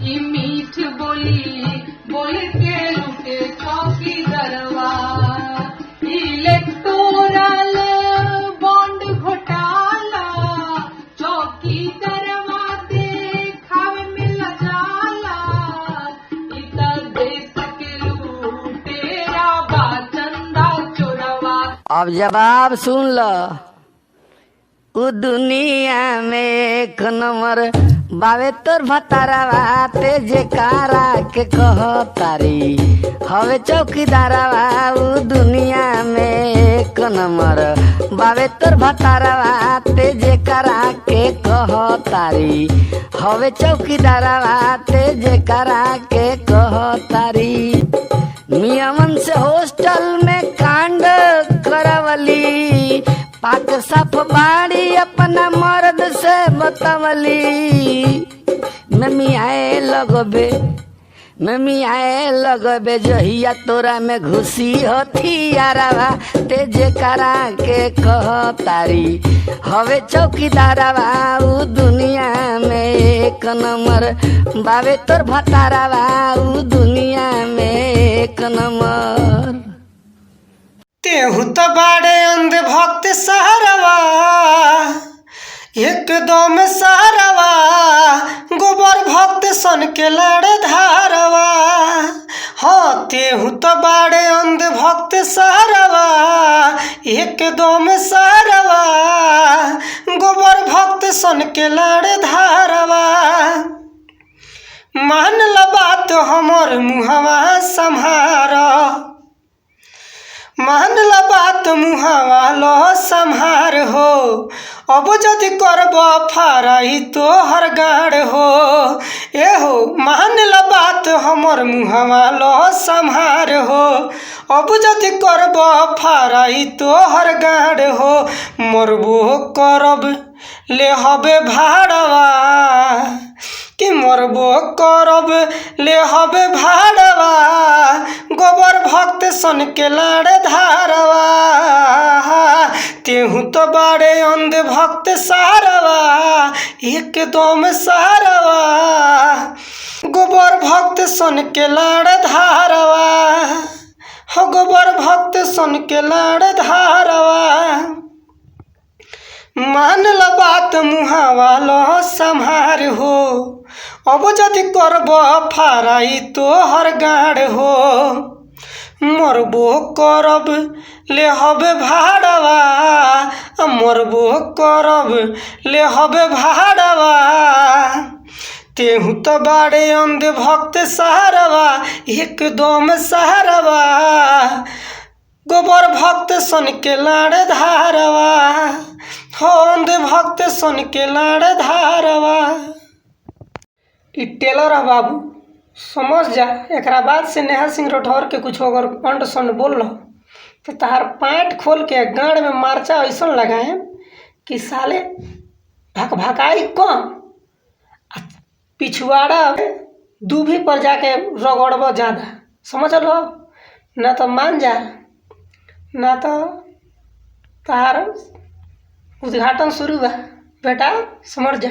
की मीठ बोली बोल के लुटे चौकी दरवा इलेक्टोरल बॉन्ड घोटाला चौकी दरवा देखावे मिल जाला इता देश के लूटेरा बा चंदा चोरवा। अब जवाब सुन लो। उ दुनिया में एक नंबर बावे तोर भतारावा ते जेकारा के कहतारी हवे चौकीदारावा। उ दुनिया में एक नंबर बावे तोर भतारावा ते जेकारा के कहतारी हवे चौकीदारावा ते जेकारा के कहतारी। मियामन से हॉस्टल में कांड करवली पाक साफ बाड़ी अपना मर्द से बतावली। मम्मी आए लगबे जहिया तोरा में घुसी होती यारावा ते जेकरा के कहतारी हवे चौकीदारावा। उ दुनिया में एक नंबर बावे तोर भतारावा। उ दुनिया में एक नंबर। तेहू तो बाड़े अंध भक्त सारवा एकदम सारवा गोबर भक्त सन के लड़ धारवा। हाँ तेहू तो बाड़े अंध भक्त सारवा एकदम सारवा गोबर भक्त सन के लड़ धारवा। मान ल बात हमर मुहवा सम्हारा मान ल बात मुहावा लो सम्हार हो। अब जदि करब फाराई तो हर गाड़ हो। ए हो मान ल बात हमर मुहावा लो सम्हार हो। अब जदि करब फाराई तो हर गाड़ हो। मरबो करब ले हबे भाड़वा कि मरबो करब ले हबे भाड़वा गोबर भक्त सन के लाड़ धारवा। तेहू तो बाड़े अंध भक्त सारवा एकदम सारवा गोबर भक्त सन के लाड़ धारवा। हो गोबर भक्त सन के लाड़ धारवा। मान ल बात मुहावा लो सम्हार हो। अब जदि करब फाराई तो हर गाड़ हो। मरबो करब ले हबे भाड़वा मरबो करब ले हबे भाड़वा। तेहू तो बाड़े अंध भक्त सारवा एकदम सारवा गोबर भक्त सन के लाड़ धारवा। हो अंध भक्त सन के लाड़ धारवा। इ टेलर है बाबू समझ जा। एकरा बाद से नेहा सिंह राठौर के कुछ अगर अंड संड बोल रहा तो तार पैंट खोल के गाड़ में मार्चा ऐसा लगाए कि साले भक भकाई कम पिछुआड़ा दूभी पर जाके रगड़ब ज़्यादा। समझ लो ना तो मान जा ना तो तार उद्घाटन शुरू बा बेटा समझ जा।